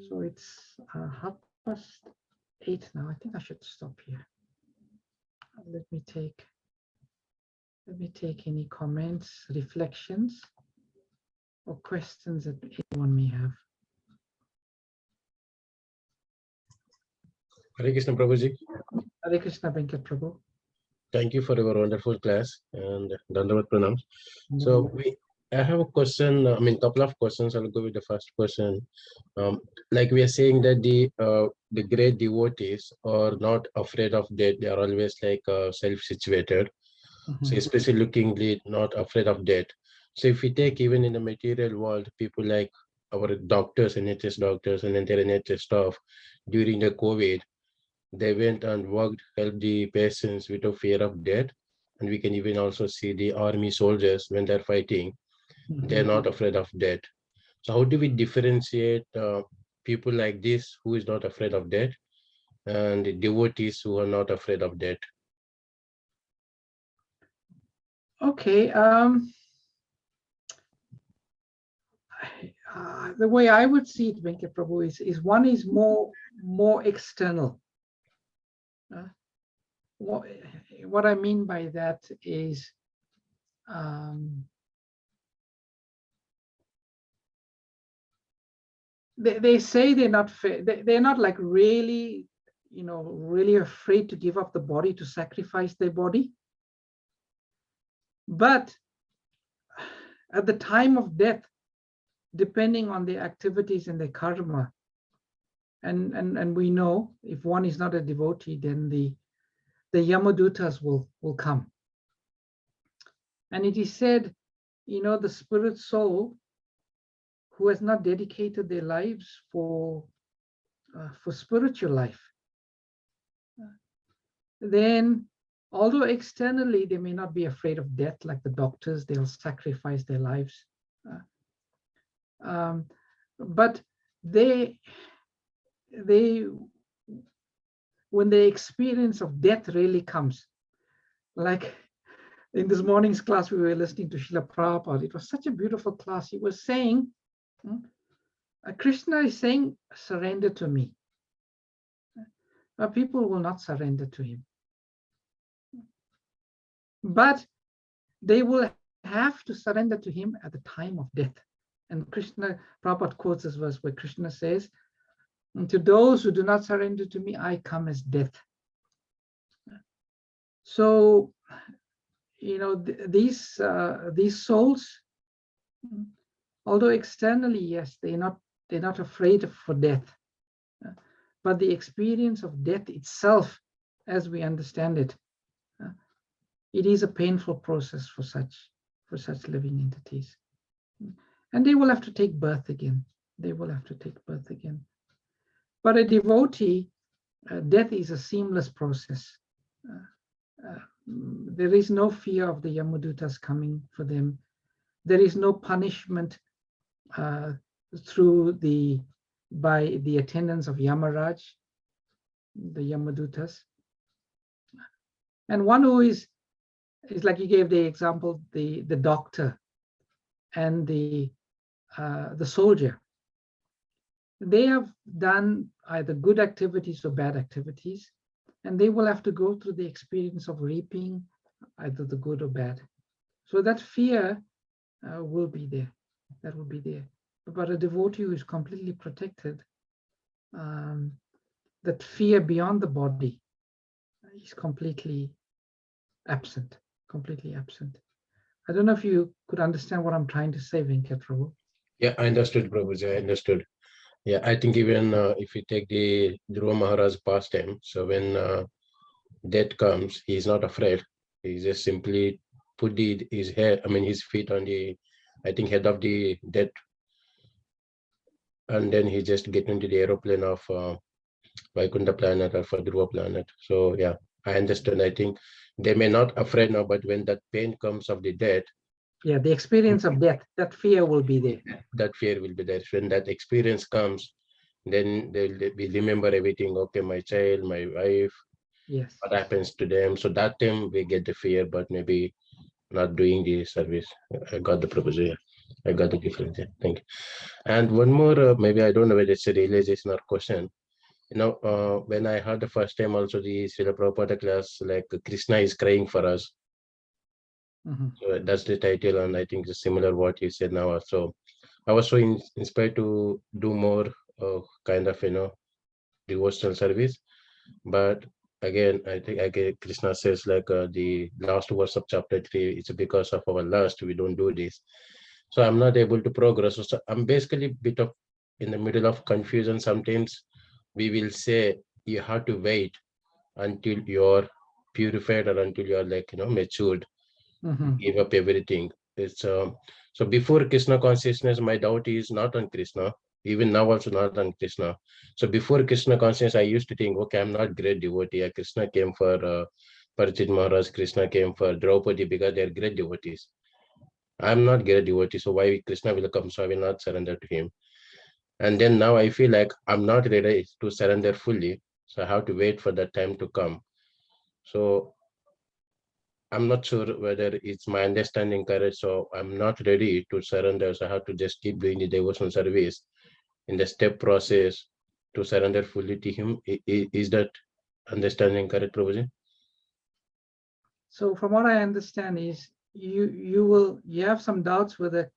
So it's 8:30 now. I think I should stop here. Let me take any comments, reflections, or questions that anyone may have. Hare Krishna Prabhuji. Hare Krishna Venkat Prabhu. Thank you for your wonderful class and Dandavat Pranam. So I have a question, couple of questions. I'll go with the first question. Like we are saying that the great devotees are not afraid of death. They are always like self-situated. So especially lookingly not afraid of death. So if we take even in the material world, people like our doctors, NHS doctors and entire NHS staff during the COVID, they went and worked, helped the patients without fear of death. And we can even also see the army soldiers when they're fighting, they're not afraid of death. So how do we differentiate people like this who is not afraid of death and the devotees who are not afraid of death? Okay. The way I would see it, Venkat Prabhu, is one is more external. What I mean by that is they say they're not like really, really afraid to give up the body, to sacrifice their body. But at the time of death, depending on their activities and their karma. And we know if one is not a devotee, then the Yamadutas will come. And it is said, the spirit soul who has not dedicated their lives for spiritual life, then although externally they may not be afraid of death like the doctors, they'll sacrifice their lives. But they, when the experience of death really comes, like in this morning's class, we were listening to Srila Prabhupada. It was such a beautiful class. He was saying, Krishna is saying, surrender to me. But people will not surrender to him. But they will have to surrender to him at the time of death. And Prabhupada quotes this verse where Krishna says, to those who do not surrender to me, I come as death. So, these souls, although externally, yes, they're not afraid for death, but the experience of death itself, as we understand it, it is a painful process for such living entities, and they will have to take birth again. They will have to take birth again. But a devotee, death is a seamless process. There is no fear of the Yamadutas coming for them. There is no punishment by the attendants of Yamaraj, the Yamadutas. And one who is like you gave the example, the doctor and the soldier. They have done either good activities or bad activities, and they will have to go through the experience of reaping either the good or bad. So that fear will be there. That will be there. But a devotee who is completely protected, that fear beyond the body is completely absent. Completely absent. I don't know if you could understand what I'm trying to say, Venkat Prabhu. Yeah, I understood, Prabhuji. I understood. Yeah, I think even if you take the Dhruva Maharaj pastime, so when death comes, he's not afraid. He just simply put his feet on the, I think, head of the death, and then he just get into the aeroplane of Vaikunta planet or for Dhruva planet. So yeah, I understand. I think they may not afraid now, but when that pain comes of the death, yeah, the experience of death, that fear will be there. That fear will be there. When that experience comes, then they'll remember everything. Okay, my child, my wife, yes, what happens to them? So that time we get the fear, but maybe not doing the service. I got the proposal. I got the difference. Thank you. And one more, maybe I don't know whether it's a realization or question. When I heard the first time also the Srila Prabhupada class, like Krishna is crying for us. So that's the title, and I think it's similar what you said now. So I was so inspired to do more kind of devotional service. But again, I think Krishna says like the last verse of chapter 3, it's because of our lust we don't do this. So I'm not able to progress. So I'm basically a bit of in the middle of confusion. Sometimes we will say you have to wait until you're purified or until you're matured. Give up everything. It's so before Krishna consciousness, my doubt is not on Krishna. Even now also not on Krishna. So before Krishna consciousness, I used to think, okay, I'm not great devotee. Krishna came for Parachit Maharaj, Krishna came for Draupadi because they're great devotees. I'm not great devotee, so why Krishna will come? So I will not surrender to him. And then now I feel like I'm not ready to surrender fully. So I have to wait for that time to come. So I'm not sure whether it's my understanding correct. So I'm not ready to surrender. So I have to just keep doing the devotional service in the step process to surrender fully to him. Is that understanding correct, Prabhuji? So from what I understand is you have some doubts whether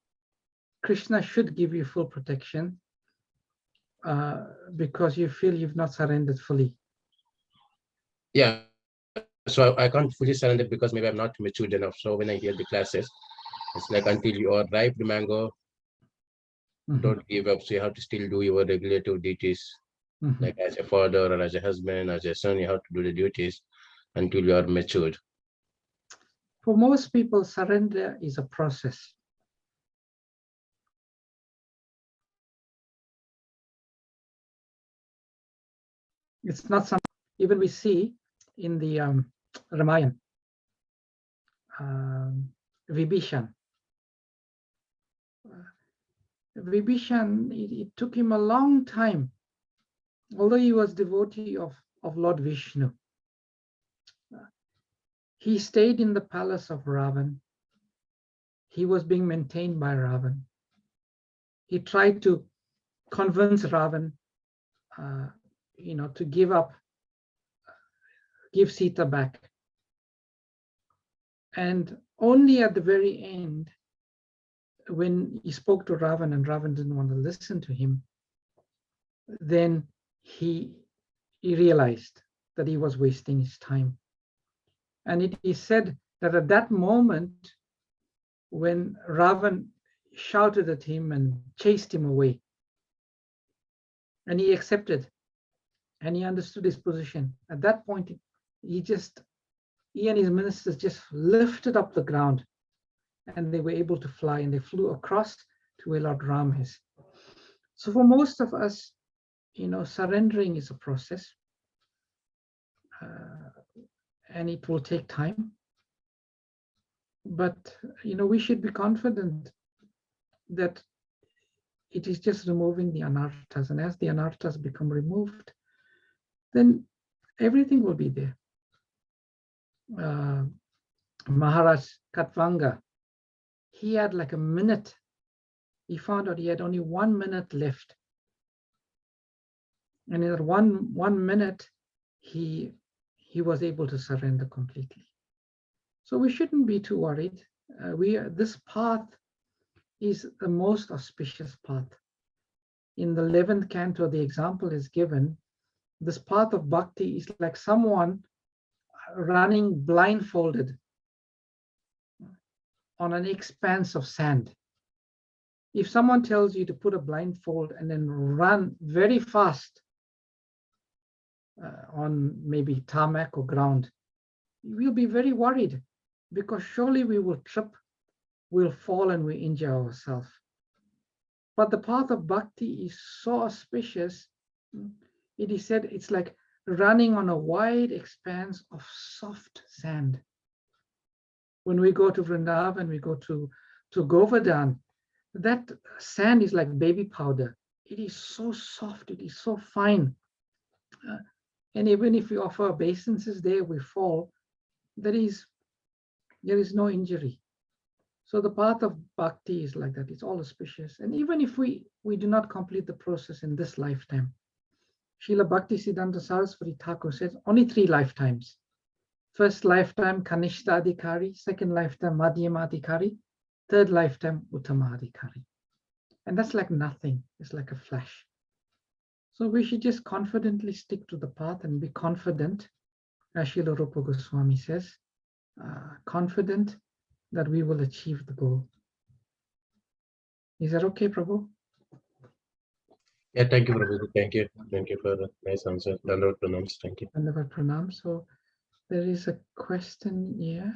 Krishna should give you full protection because you feel you've not surrendered fully. Yeah. So I can't fully surrender because maybe I'm not matured enough. So when I hear the classes, It's like until you are ripe the mango, don't give up. So you have to still do your regulative duties. Like as a father or as a husband, as a son, you have to do the duties until you are matured. For most people, surrender is a process. It's not something even we see in the Ramayana, Vibhishan. Vibhishan, it took him a long time, although he was devotee of Lord Vishnu. He stayed in the palace of Ravan. He was being maintained by Ravan. He tried to convince Ravan, to give Sita back. And only at the very end, when he spoke to Ravan and Ravan didn't want to listen to him, then he realized that he was wasting his time. And it is said that at that moment, when Ravan shouted at him and chased him away, and he accepted and he understood his position, at that point, he and his ministers just lifted up the ground and they were able to fly, and they flew across to where Lord Ram is. So for most of us, surrendering is a process, and it will take time. But, we should be confident that it is just removing the anarthas. And as the anarthas become removed, then everything will be there. Maharaj Katvanga, he had like a minute. He found out he had only 1 minute left. And in that one minute, he was able to surrender completely. So we shouldn't be too worried. This path is the most auspicious path. In the 11th canto, the example is given. This path of bhakti is like someone running blindfolded on an expanse of sand. If someone tells you to put a blindfold and then run very fast on maybe tarmac or ground, we'll be very worried, because surely we will trip, we'll fall, and we injure ourselves. But the path of bhakti is so auspicious. It is said it's like running on a wide expanse of soft sand. When we go to Vrindavan, we go to Govardhan, that sand is like baby powder. It is so soft, it is so fine. And even if we offer obeisances there, we fall, there is no injury. So the path of bhakti is like that. It's all auspicious. And even if we do not complete the process in this lifetime, Srila Bhaktisiddhanta Saraswati Thakur says only 3 lifetimes. First lifetime Kanishta Adhikari, second lifetime Madhyama Adhikari, third lifetime Uttama Adhikari. And that's like nothing. It's like a flash. So we should just confidently stick to the path and be confident, as Srila Rupa Goswami says, confident that we will achieve the goal. Is that okay, Prabhu? Yeah, thank you, Prabhu. Thank you. Thank you for the nice answer. Dandavad pranams. Thank you. Dandavad pranam. So there is a question here.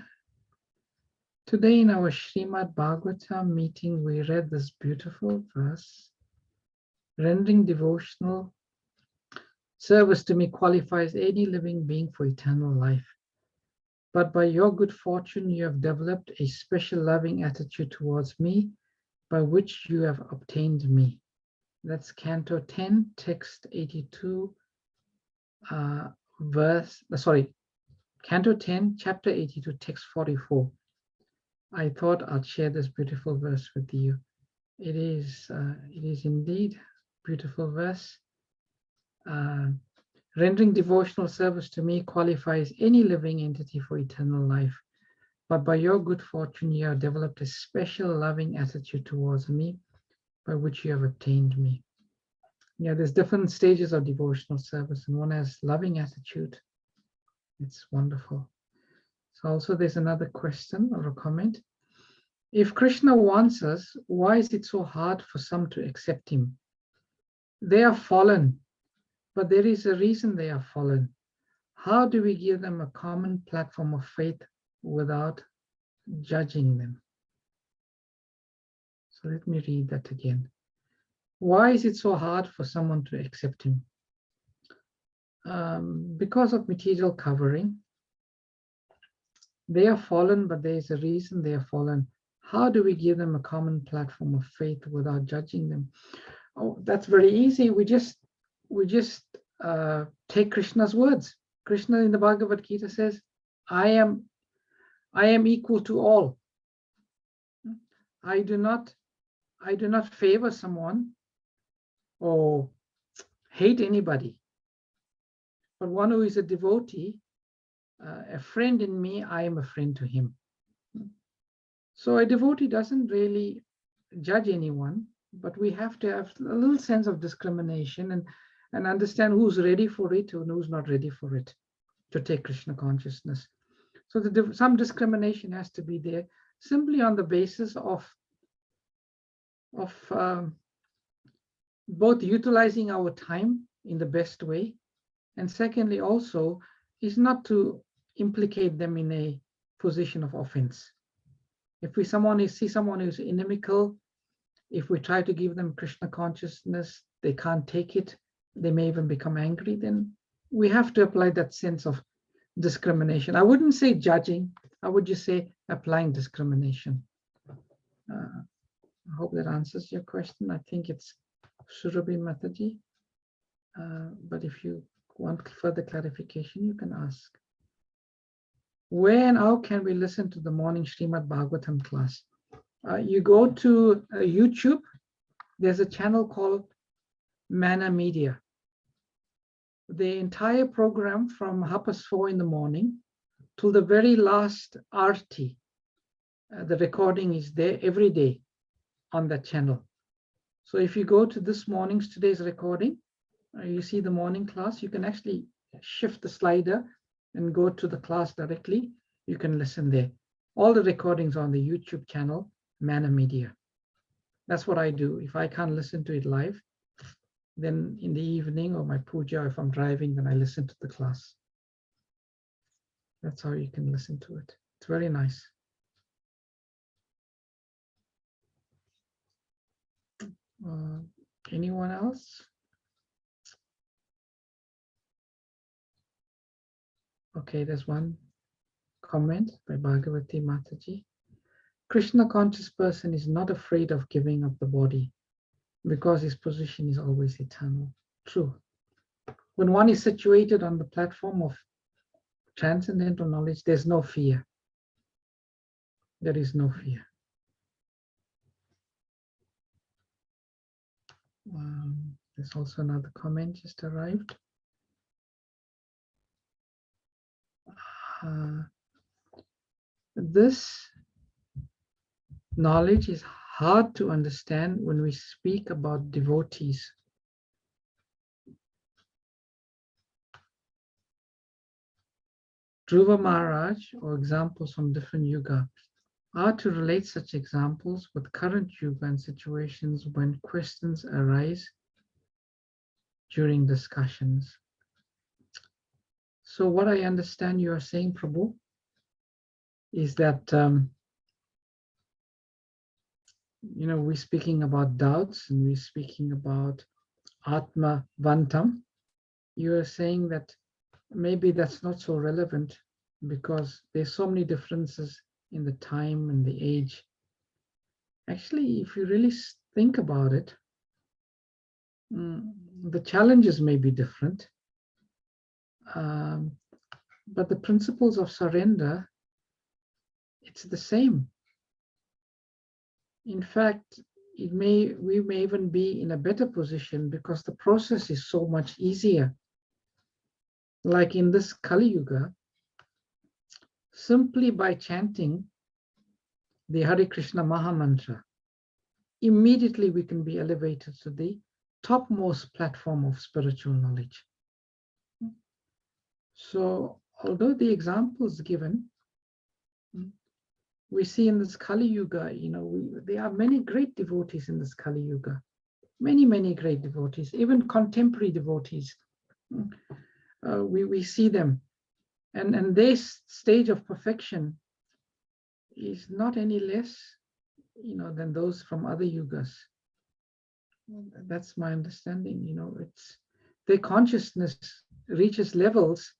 Today in our Srimad Bhagavatam meeting, we read this beautiful verse. Rendering devotional service to me qualifies any living being for eternal life. But by your good fortune, you have developed a special loving attitude towards me, by which you have obtained me. That's Canto 10, text 82, Canto 10, chapter 82, text 44. I thought I'd share this beautiful verse with you. It is indeed beautiful verse. Rendering devotional service to me qualifies any living entity for eternal life. But by your good fortune, you have developed a special loving attitude towards me, by which you have obtained me. Yeah, there's different stages of devotional service, and one has loving attitude. It's wonderful. So also there's another question or a comment. If Krishna wants us, why is it so hard for some to accept him? They are fallen, but there is a reason they are fallen. How do we give them a common platform of faith without judging them? So let me read that again. Why is it so hard for someone to accept him? Because of material covering. They are fallen, but there is a reason they are fallen. How do we give them a common platform of faith without judging them? Oh, that's very easy. We just take Krishna's words. Krishna in the Bhagavad Gita says, I am equal to all. I do not favor someone or hate anybody. But one who is a devotee, a friend in me, I am a friend to him. So a devotee doesn't really judge anyone, but we have to have a little sense of discrimination and understand who's ready for it and who's not ready for it to take Krishna consciousness. So some discrimination has to be there simply on the basis of both utilizing our time in the best way, and secondly also is not to implicate them in a position of offense. If we see someone who's inimical, if we try to give them Krishna consciousness, they can't take it, they may even become angry, then we have to apply that sense of discrimination. I wouldn't say judging, I would just say applying discrimination. I hope that answers your question. I think it's Surabhi Mataji, but if you want further clarification, you can ask. Where and how can we listen to the morning Srimad Bhagavatam class? You go to YouTube, there's a channel called Mana Media. The entire program from 4:30 in the morning till the very last Aarti, the recording is there every day on that channel. So if you go to today's recording, you see the morning class, you can actually shift the slider and go to the class directly. You can listen there. All the recordings on the YouTube channel, Mana Media. That's what I do. If I can't listen to it live, then in the evening or my puja, if I'm driving, then I listen to the class. That's how you can listen to it. It's very nice. Anyone else? Okay, there's one comment by Bhagavati Mataji. Krishna conscious person is not afraid of giving up the body because his position is always eternal. True. When one is situated on the platform of transcendental knowledge, there's no fear. There is no fear. There's also another comment just arrived. This knowledge is hard to understand when we speak about devotees. Dhruva Maharaj, or examples from different yuga, are to relate such examples with current yuga and situations when questions arise during discussions. So what I understand you are saying, Prabhu, is that we're speaking about doubts and we're speaking about Atma Vantam. You are saying that maybe that's not so relevant because there's so many differences in the time and the age. Actually, if you really think about it, the challenges may be different, but the principles of surrender, it's the same. In fact, we may even be in a better position because the process is so much easier. Like in this Kali Yuga, simply by chanting the Hare Krishna Maha Mantra, immediately we can be elevated to the topmost platform of spiritual knowledge. So, although the examples given we see in this Kali Yuga, there are many great devotees in this Kali Yuga. Many great devotees, even contemporary devotees. We see them. And their stage of perfection is not any less, than those from other yugas. That's my understanding. It's their consciousness reaches levels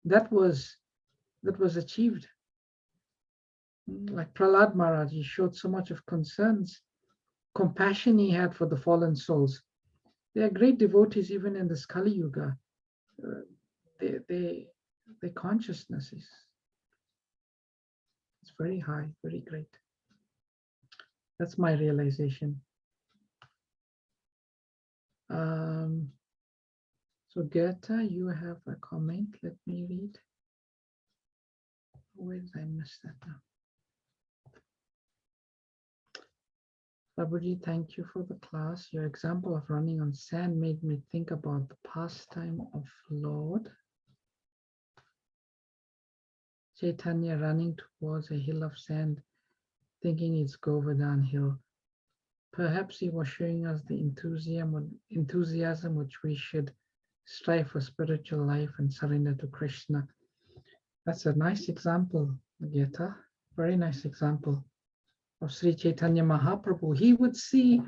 that was achieved. Like Prahlada Maharaja, he showed so much of concerns, compassion he had for the fallen souls. They are great devotees even in this Kali Yuga. Their consciousness is very high, very great. That's my realization. So Goethe, you have a comment. Let me read. Where did I miss that now? Prabhuji, thank you for the class. Your example of running on sand made me think about the pastime of Lord Chaitanya running towards a hill of sand, thinking it's Govardhan Hill. Perhaps he was showing us the enthusiasm which we should strive for spiritual life and surrender to Krishna. That's a nice example, Geta. Very nice example of Sri Chaitanya Mahaprabhu. He would see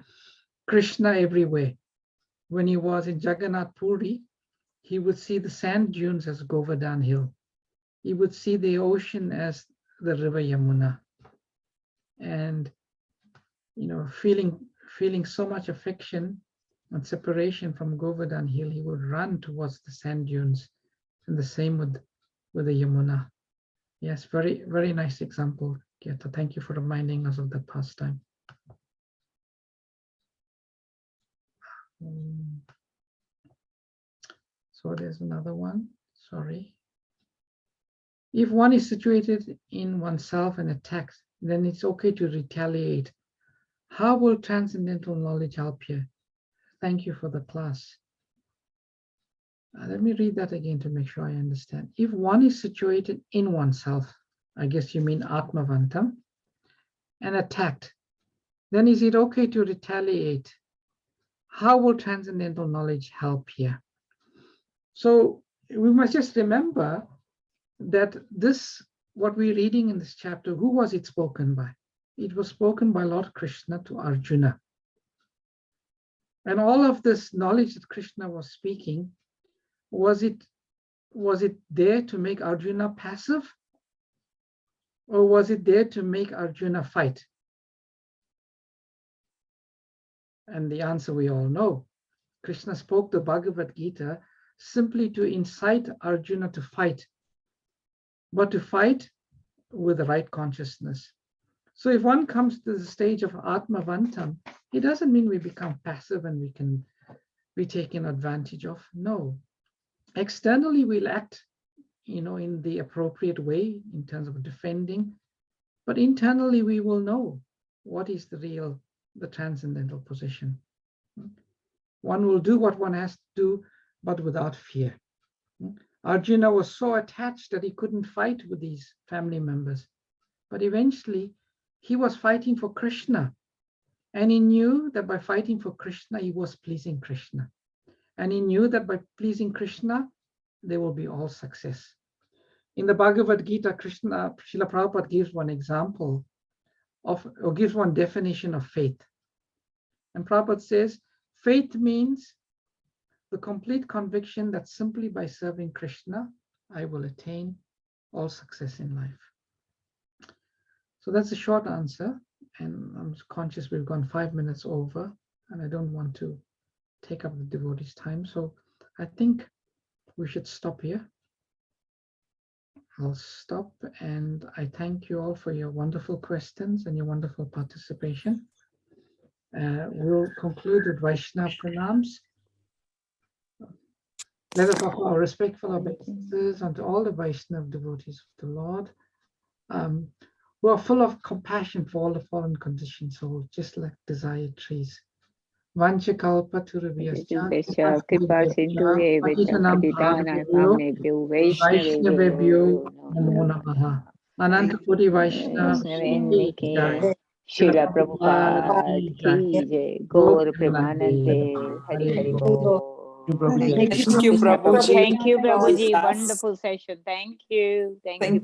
Krishna everywhere. When he was in Jagannath Puri, he would see the sand dunes as Govardhan Hill. He would see the ocean as the river Yamuna. And, feeling so much affection and separation from Govardhan Hill, he would run towards the sand dunes. And the same with the Yamuna. Yes, very, very nice example, Geta. Thank you for reminding us of that pastime. So there's another one, sorry. If one is situated in oneself and attacked, then it's okay to retaliate. How will transcendental knowledge help here? Thank you for the class. Let me read that again to make sure I understand. If one is situated in oneself, I guess you mean Atmavantam, and attacked, then is it okay to retaliate? How will transcendental knowledge help here? So we must just remember that what we're reading in this chapter, who was it spoken by? It was spoken by Lord Krishna to Arjuna. And all of this knowledge that Krishna was speaking, was it there to make Arjuna passive? Or was it there to make Arjuna fight? And the answer we all know. Krishna spoke the Bhagavad Gita simply to incite Arjuna to fight, but to fight with the right consciousness. So if one comes to the stage of Atmavantam, it doesn't mean we become passive and we can be taken advantage of. No. Externally, we'll act, in the appropriate way in terms of defending, but internally we will know what is the transcendental position. One will do what one has to do, but without fear. Arjuna was so attached that he couldn't fight with these family members, but eventually he was fighting for Krishna, and he knew that by fighting for Krishna, he was pleasing Krishna. And he knew that by pleasing Krishna, there will be all success. In the Bhagavad Gita, Srila Prabhupada gives one example or gives one definition of faith. And Prabhupada says, faith means the complete conviction that simply by serving Krishna, I will attain all success in life. So that's a short answer. And I'm conscious we've gone 5 minutes over, and I don't want to take up the devotees' time. So I think we should stop here. I'll stop, and I thank you all for your wonderful questions and your wonderful participation. We'll conclude with Vaishnava pranams. Let us offer our respectful obeisances unto all the Vaishnava devotees of the Lord, who are full of compassion for all the fallen conditioned souls, just like desired trees. Vancha kalpa turabhyascha kripa sindhu Vaishnavebhyo namo namaha. Ananta Koti Vaishnava Vaishnavin Ki Jai. Ki Srila Prabhupada Ki Jai. Gaur Premanande. Hari Hari Bol. Thank you, Prabhuji. Thank you, Prabhuji. Wonderful session. Thank you. Thank you.